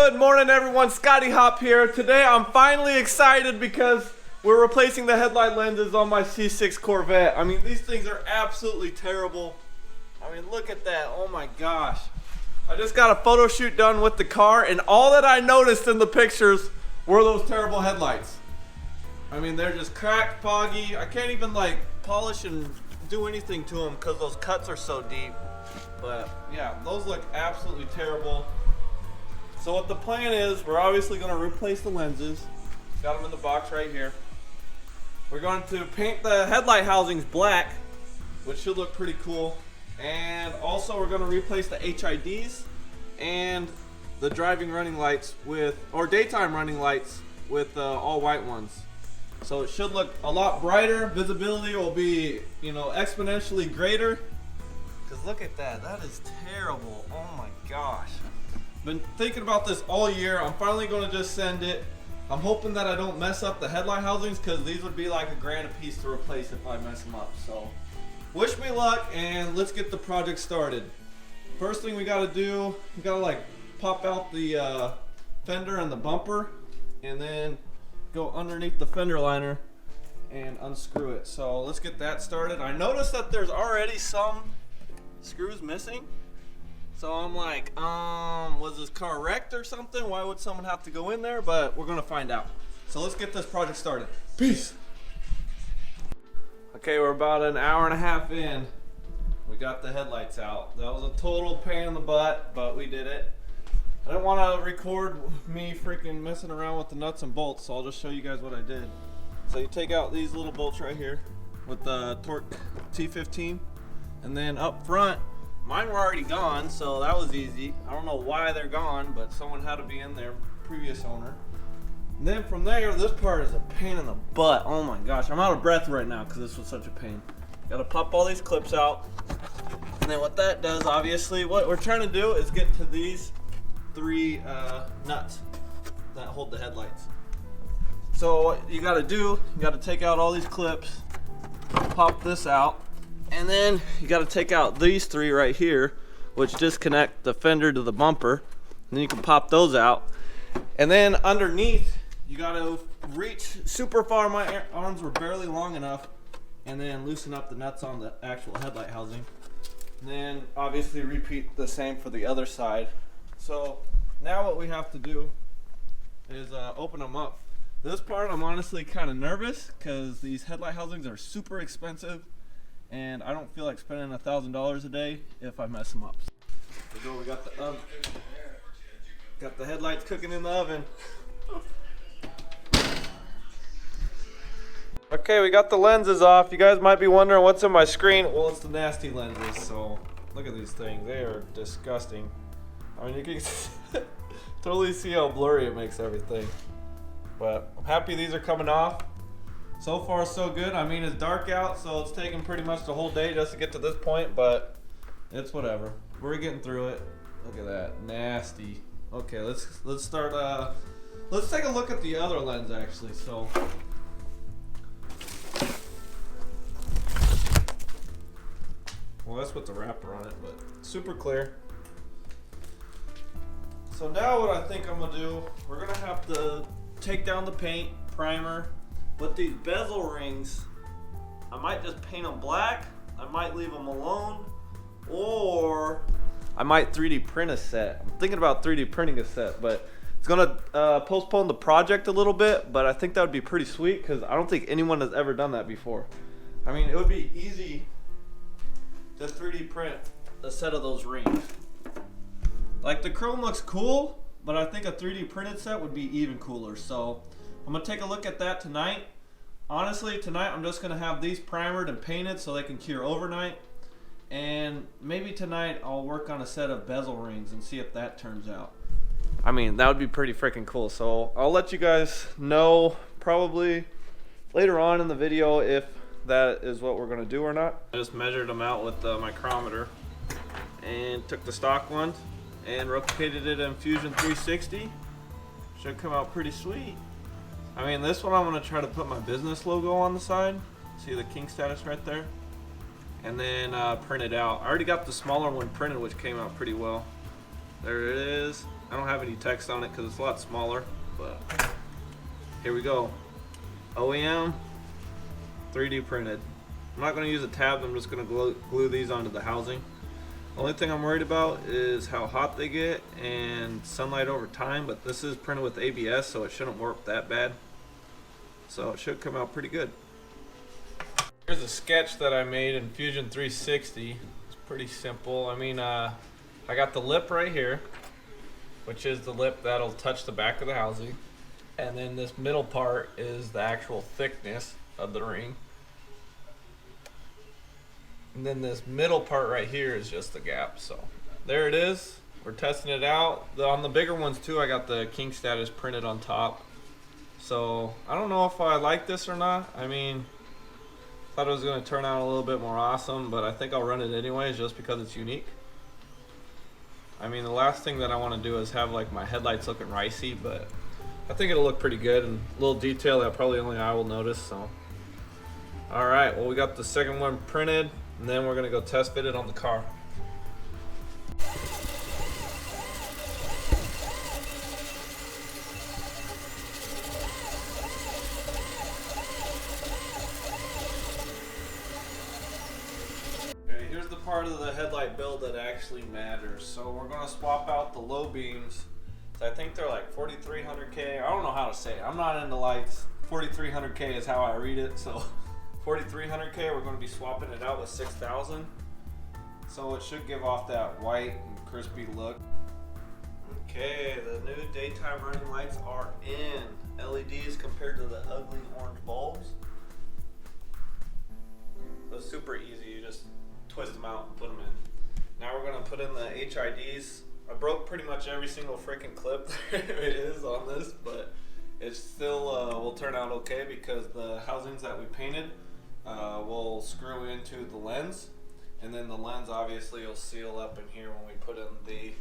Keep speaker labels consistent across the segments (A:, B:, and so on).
A: Good morning everyone, Scotty Hopp here. Today I'm finally excited because we're replacing the headlight lenses on my C6 Corvette. I mean, these things are absolutely terrible. I mean, look at that, oh my gosh. I just got a photo shoot done with the car and all that I noticed in the pictures were those terrible headlights. I mean, they're just cracked, foggy. I can't even like polish and do anything to them because those cuts are so deep. But yeah, those look absolutely terrible. So what the plan is, we're obviously going to replace the lenses. Got them in the box right here. We're going to paint the headlight housings black, which should look pretty cool. And also we're going to replace the HIDs and the driving running lights with, or daytime running lights with all white ones. So it should look a lot brighter. Visibility will be, you know, exponentially greater. Because look at that, that is terrible. Oh my gosh. Been thinking about this all year. I'm finally going to just send it. I'm hoping that I don't mess up the headlight housings because these would be like $1,000 a piece to replace if I mess them up. So wish me luck and let's get the project started. First thing we got to do, we got to like pop out the fender and the bumper and then go underneath the fender liner and unscrew it. So let's get that started. I noticed that there's already some screws missing. So I'm like, was this car wrecked or something? Why would someone have to go in there? But we're gonna find out. So let's get this project started. Peace. Okay, we're about an hour and a half in. We got the headlights out. That was a total pain in the butt, but we did it. I didn't want to record me freaking messing around with the nuts and bolts, so I'll just show you guys what I did. So you take out these little bolts right here with the Torque T15, and then up front, mine were already gone, so that was easy. I don't know why they're gone, but someone had to be in there, previous owner. And then from there, this part is a pain in the butt. Oh my gosh, I'm out of breath right now because this was such a pain. Gotta pop all these clips out. And then what that does, obviously, what we're trying to do is get to these three nuts that hold the headlights. So what you gotta do, you gotta take out all these clips, pop this out, and then you got to take out these three right here, which disconnect the fender to the bumper. And then you can pop those out. And then underneath, you got to reach super far. My arms were barely long enough. And then loosen up the nuts on the actual headlight housing. And then obviously repeat the same for the other side. So now what we have to do is open them up. This part I'm honestly kind of nervous because these headlight housings are super expensive. And I don't feel like spending $1,000 a day if I mess them up. So we got the oven. Got the headlights cooking in the oven. Okay, we got the lenses off. You guys might be wondering what's in my screen. Well, it's the nasty lenses. So look at these things. They are disgusting. I mean, you can totally see how blurry it makes everything. But I'm happy these are coming off. So far so good. I mean, it's dark out, so it's taken pretty much the whole day just to get to this point, but it's whatever. We're getting through it. Look at that, nasty. Okay, let's start. Let's take a look at the other lens actually. So, well, that's with the wrapper on it, but super clear. So now what I think I'm gonna do, we're gonna have to take down the paint, primer. With these bezel rings, I might just paint them black, I might leave them alone, or I might 3D print a set. I'm thinking about 3D printing a set, but it's gonna postpone the project a little bit, but I think that would be pretty sweet because I don't think anyone has ever done that before. I mean, it would be easy to 3D print a set of those rings. Like the chrome looks cool, but I think a 3D printed set would be even cooler. So I'm gonna take a look at that tonight. Honestly, tonight I'm just gonna have these primered and painted so they can cure overnight. And maybe tonight I'll work on a set of bezel rings and see if that turns out. I mean, that would be pretty freaking cool. So I'll let you guys know probably later on in the video if that is what we're gonna do or not. I just measured them out with the micrometer and took the stock ones and replicated it in Fusion 360. Should come out pretty sweet. I mean, this one I'm going to try to put my business logo on the side. See the king status right there? And then print it out. I already got the smaller one printed, which came out pretty well. There it is. I don't have any text on it because it's a lot smaller, but here we go. OEM 3D printed. I'm not going to use a tab, I'm just going to glue these onto the housing. The only thing I'm worried about is how hot they get and sunlight over time, but this is printed with ABS, so it shouldn't warp that bad. So it should come out pretty good. Here's a sketch that I made in Fusion 360. It's pretty simple. I mean, I got the lip right here, which is the lip that'll touch the back of the housing. And then this middle part is the actual thickness of the ring. And then this middle part right here is just the gap. So there it is. We're testing it out. On the bigger ones too, I got the king status printed on top. So I don't know if I like this or not. I mean, thought it was going to turn out a little bit more awesome, but I think I'll run it anyways just because it's unique. I mean, the last thing that I want to do is have like my headlights looking ricey, but I think it'll look pretty good and a little detail that probably only I will notice. So alright, well, we got the second one printed, and then we're going to go test fit it on the car. Okay, here's the part of the headlight build that actually matters. So we're going to swap out the low beams. So I think they're like 4300K. I don't know how to say it. I'm not into lights. 4300K is how I read it. So 4300K, we're going to be swapping it out with 6000. So it should give off that white and crispy look. Okay, the new daytime running lights are in. LEDs compared to the ugly orange bulbs. It was super easy. You just twist them out and put them in. Now we're going to put in the HIDs. I broke pretty much every single freaking clip there is on this, but it still will turn out okay because the housings that we painted will screw into the lens, and then the lens obviously will seal up in here when we put in the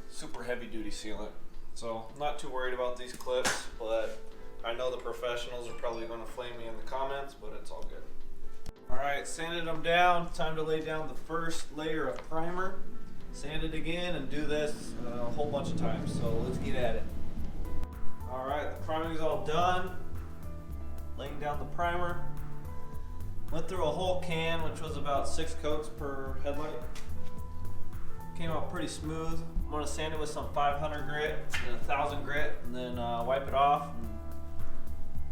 A: super heavy duty sealant. So I'm not too worried about these clips, but I know the professionals are probably going to flame me in the comments, but it's all good. Alright, sanded them down. Time to lay down the first layer of primer. Sand it again and do this a whole bunch of times. So let's get at it. Alright, the priming is all done. Laying down the primer. Went through a whole can, which was about 6 coats per headlight. Came out pretty smooth. I'm going to sand it with some 500 grit and 1000 grit, and then wipe it off and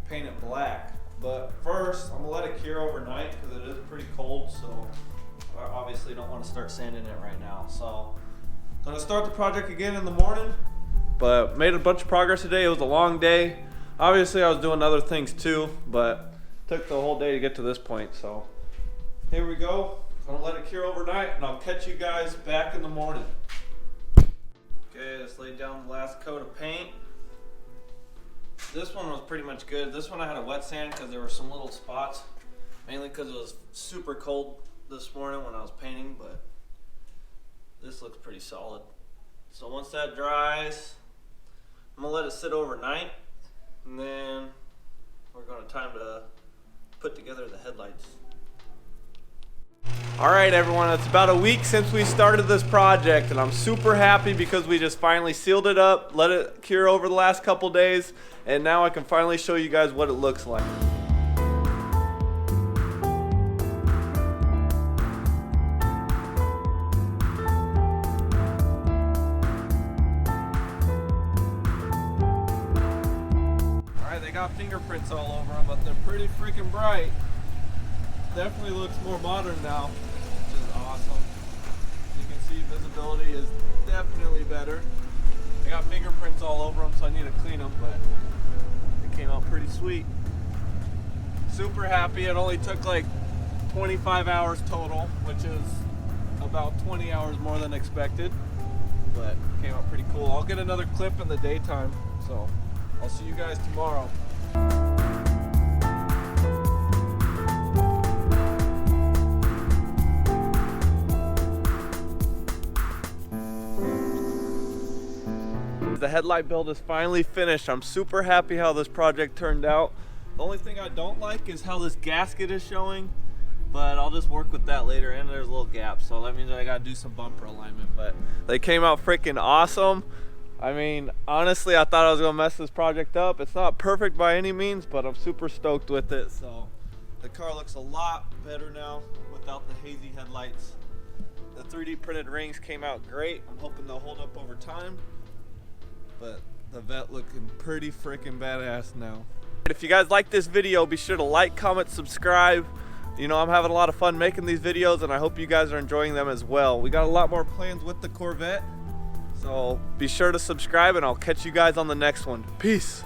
A: paint it black. But first, I'm going to let it cure overnight because it is pretty cold, so I obviously don't want to start sanding it right now. So I'm going to start the project again in the morning, but made a bunch of progress today. It was a long day. Obviously, I was doing other things too, but took the whole day to get to this point. So here we go. I'm going to let it cure overnight, and I'll catch you guys back in the morning. Okay, let's lay down the last coat of paint. This one was pretty much good. This one I had a wet sand because there were some little spots, mainly because it was super cold this morning when I was painting, but this looks pretty solid. So once that dries, I'm gonna let it sit overnight, and then we're gonna time to put together the headlights. Alright everyone, it's about a week since we started this project, and I'm super happy because we just finally sealed it up, let it cure over the last couple days, and now I can finally show you guys what it looks like. Alright, they got fingerprints all over them, but they're pretty freaking bright. Definitely looks more modern now, which is awesome. You can see visibility is definitely better. I got fingerprints all over them, so I need to clean them, but it came out pretty sweet. Super happy. It only took like 25 hours total, which is about 20 hours more than expected, but it came out pretty cool. I'll get another clip in the daytime, so I'll see you guys tomorrow. The headlight build is finally finished. I'm super happy how this project turned out. The only thing I don't like is how this gasket is showing, but I'll just work with that later, and there's a little gap, so that means I gotta do some bumper alignment. But they came out freaking awesome. I mean, honestly, I thought I was gonna mess this project up. It's not perfect by any means, but I'm super stoked with it. So the car looks a lot better now without the hazy headlights. The 3D printed rings came out great. I'm hoping they'll hold up over time, but the Vette looking pretty freaking badass now. If you guys like this video, be sure to like, comment, subscribe. You know, I'm having a lot of fun making these videos, and I hope you guys are enjoying them as well. We got a lot more plans with the Corvette, so be sure to subscribe, and I'll catch you guys on the next one. Peace.